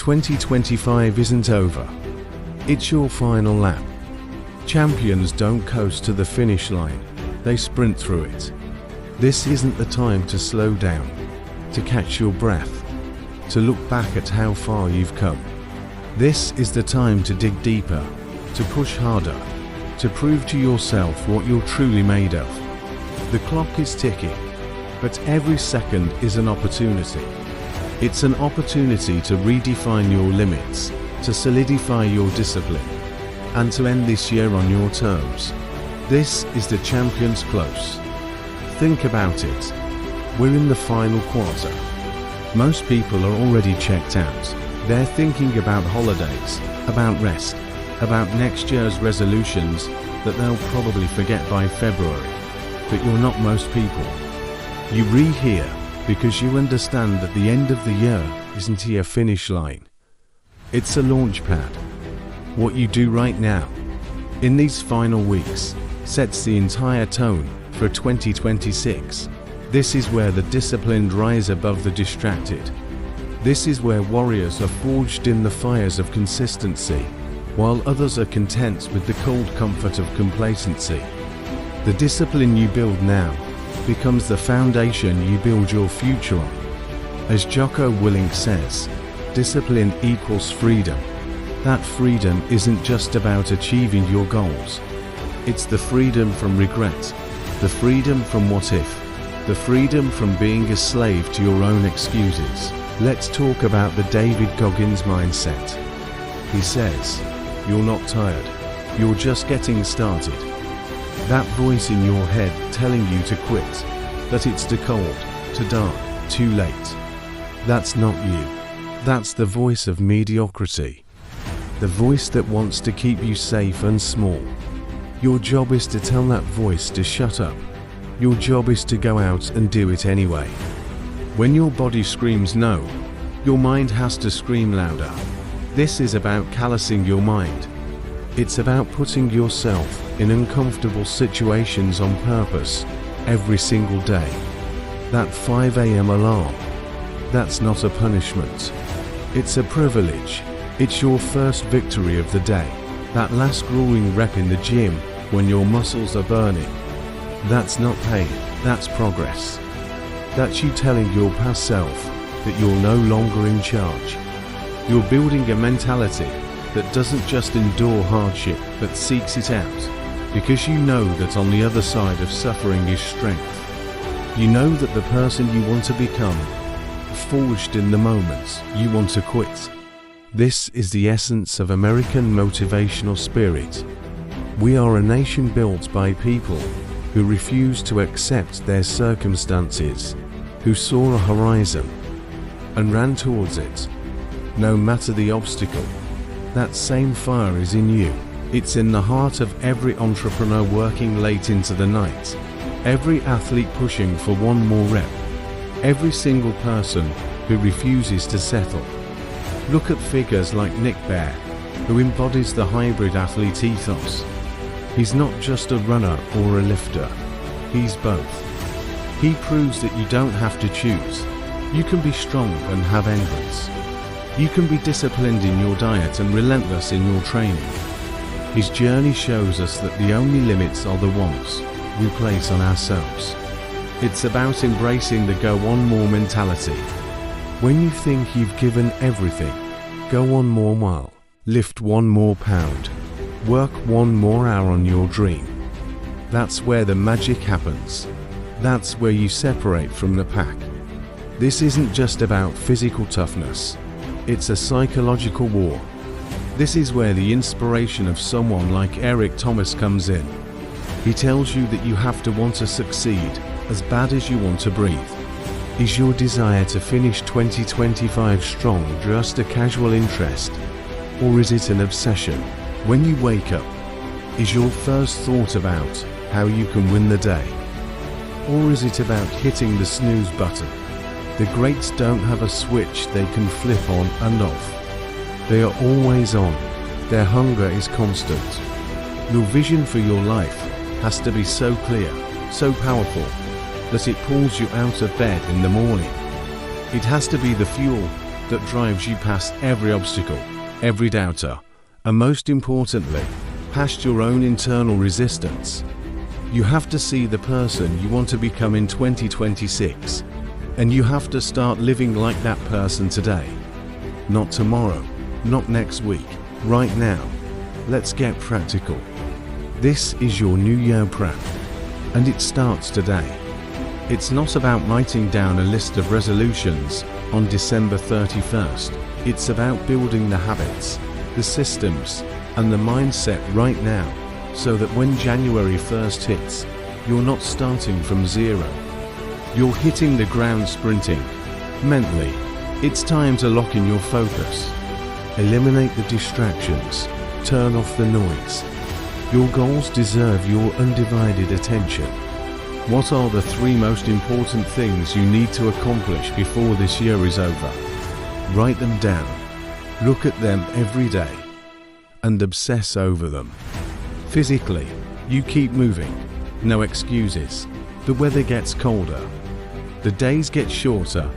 2025 isn't over. It's your final lap. Champions don't coast to the finish line, they sprint through it. This isn't the time to slow down, to catch your breath, to look back at how far you've come. This is the time to dig deeper, to push harder, to prove to yourself what you're truly made of. The clock is ticking, but every second is an opportunity. It's an opportunity to redefine your limits, to solidify your discipline, and to end this year on your terms. This is the Champions Close. Think about it. We're in the final quarter. Most people are already checked out. They're thinking about holidays, about rest, about next year's resolutions that they'll probably forget by February. But you're not most people. You read here because you understand that the end of the year isn't a finish line. It's a launch pad. What you do right now, in these final weeks, sets the entire tone for 2026. This is where the disciplined rise above the distracted. This is where warriors are forged in the fires of consistency, while others are content with the cold comfort of complacency. The discipline you build now becomes the foundation you build your future on. As Jocko Willink says, discipline equals freedom. That freedom isn't just about achieving your goals. It's the freedom from regret, the freedom from what if, the freedom from being a slave to your own excuses. Let's talk about the David Goggins mindset. He says, "You're not tired, you're just getting started." That voice in your head telling you to quit, that it's too cold, too dark, too late. That's not you. That's the voice of mediocrity. The voice that wants to keep you safe and small. Your job is to tell that voice to shut up. Your job is to go out and do it anyway. When your body screams no, your mind has to scream louder. This is about callousing your mind. It's about putting yourself in uncomfortable situations on purpose every single day. That 5 a.m. alarm, that's not a punishment. It's a privilege. It's your first victory of the day. That last grueling rep in the gym when your muscles are burning. That's not pain, that's progress. That's you telling your past self that you're no longer in charge. You're building a mentality that doesn't just endure hardship but seeks it out, because you know that on the other side of suffering is strength. You know that the person you want to become, forged in the moments you want to quit. This is the essence of American motivational spirit. We are a nation built by people who refuse to accept their circumstances, who saw a horizon and ran towards it, no matter the obstacle. That same fire is in you. It's in the heart of every entrepreneur working late into the night, every athlete pushing for one more rep, every single person who refuses to settle. Look at figures like Nick Bare, who embodies the hybrid athlete ethos. He's not just a runner or a lifter, he's both. He proves that you don't have to choose. You can be strong and have endurance. You can be disciplined in your diet and relentless in your training. His journey shows us that the only limits are the ones we place on ourselves. It's about embracing the go on more mentality. When you think you've given everything, go 1 more mile, lift 1 more pound, work 1 more hour on your dream. That's where the magic happens. That's where you separate from the pack. This isn't just about physical toughness. It's a psychological war. This is where the inspiration of someone like Eric Thomas comes in. He tells you that you have to want to succeed as bad as you want to breathe. Is your desire to finish 2025 strong just a casual interest? Or is it an obsession? When you wake up, is your first thought about how you can win the day? Or is it about hitting the snooze button? The greats don't have a switch they can flip on and off. They are always on. Their hunger is constant. Your vision for your life has to be so clear, so powerful, that it pulls you out of bed in the morning. It has to be the fuel that drives you past every obstacle, every doubter, and most importantly, past your own internal resistance. You have to see the person you want to become in 2026, and you have to start living like that person today. Not tomorrow, not next week, right now. Let's get practical. This is your New Year prep, and it starts today. It's not about writing down a list of resolutions on December 31st. It's about building the habits, the systems, and the mindset right now, so that when January 1st hits, you're not starting from zero. You're hitting the ground sprinting. Mentally, it's time to lock in your focus. Eliminate the distractions. Turn off the noise. Your goals deserve your undivided attention. What are the 3 most important things you need to accomplish before this year is over? Write them down. Look at them every day and obsess over them. Physically, you keep moving. No excuses. The weather gets colder. The days get shorter,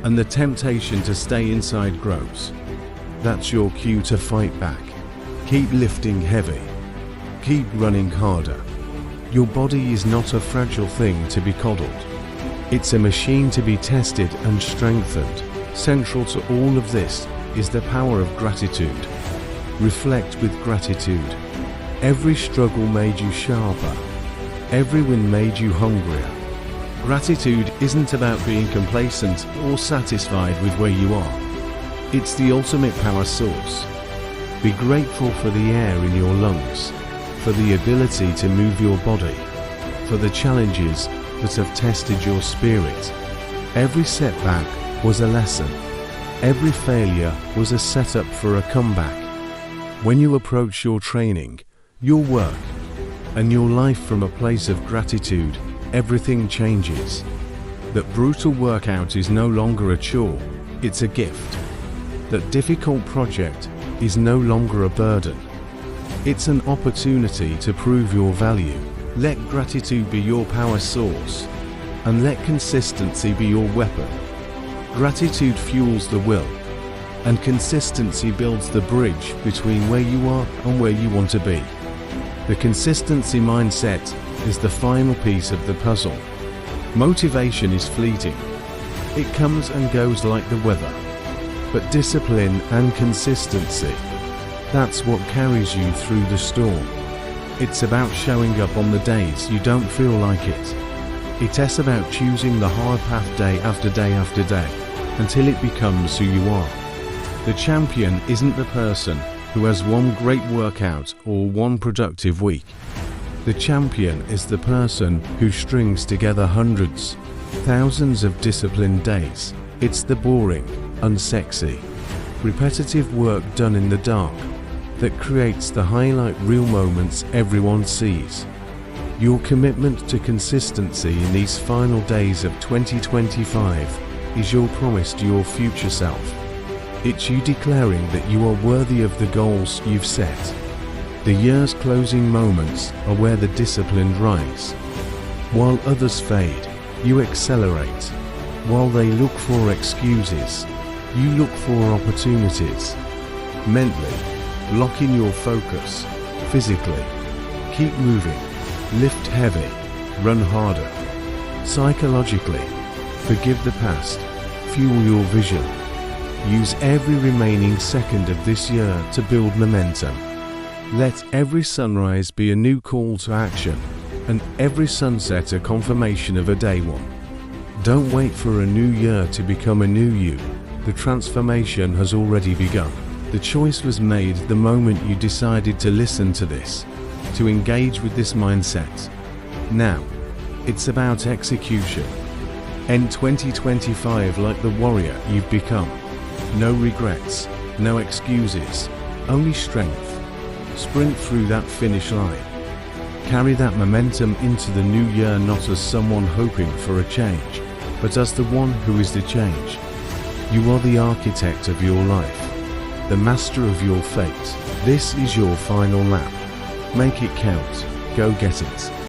and the temptation to stay inside grows. That's your cue to fight back. Keep lifting heavy. Keep running harder. Your body is not a fragile thing to be coddled. It's a machine to be tested and strengthened. Central to all of this is the power of gratitude. Reflect with gratitude. Every struggle made you sharper. Every win made you hungrier. Gratitude isn't about being complacent or satisfied with where you are. It's the ultimate power source. Be grateful for the air in your lungs, for the ability to move your body, for the challenges that have tested your spirit. Every setback was a lesson. Every failure was a setup for a comeback. When you approach your training, your work, and your life from a place of gratitude, everything changes. That brutal workout is no longer a chore, it's a gift. That difficult project is no longer a burden. It's an opportunity to prove your value. Let gratitude be your power source, and let consistency be your weapon. Gratitude fuels the will, and consistency builds the bridge between where you are and where you want to be. The consistency mindset is the final piece of the puzzle. Motivation is fleeting. It comes and goes like the weather. But discipline and consistency, that's what carries you through the storm. It's about showing up on the days you don't feel like it. It's about choosing the hard path day after day after day, until it becomes who you are. The champion isn't the person who has one great workout or one productive week. The champion is the person who strings together hundreds, thousands of disciplined days. It's the boring, unsexy, repetitive work done in the dark that creates the highlight reel moments everyone sees. Your commitment to consistency in these final days of 2025 is your promise to your future self. It's you declaring that you are worthy of the goals you've set. The year's closing moments are where the disciplined rise. While others fade, you accelerate. While they look for excuses, you look for opportunities. Mentally, lock in your focus. Physically, keep moving. Lift heavy. Run harder. Psychologically, forgive the past. Fuel your vision. Use every remaining second of this year to build momentum. Let every sunrise be a new call to action, and every sunset a confirmation of a day one. Don't wait for a new year to become a new you. The transformation has already begun. The choice was made the moment you decided to listen to this, to engage with this mindset. Now, it's about execution. End 2025 like the warrior you've become. No regrets, no excuses, only strength. Sprint through that finish line. Carry that momentum into the new year not as someone hoping for a change, but as the one who is the change. You are the architect of your life, the master of your fate. This is your final lap. Make it count. Go get it.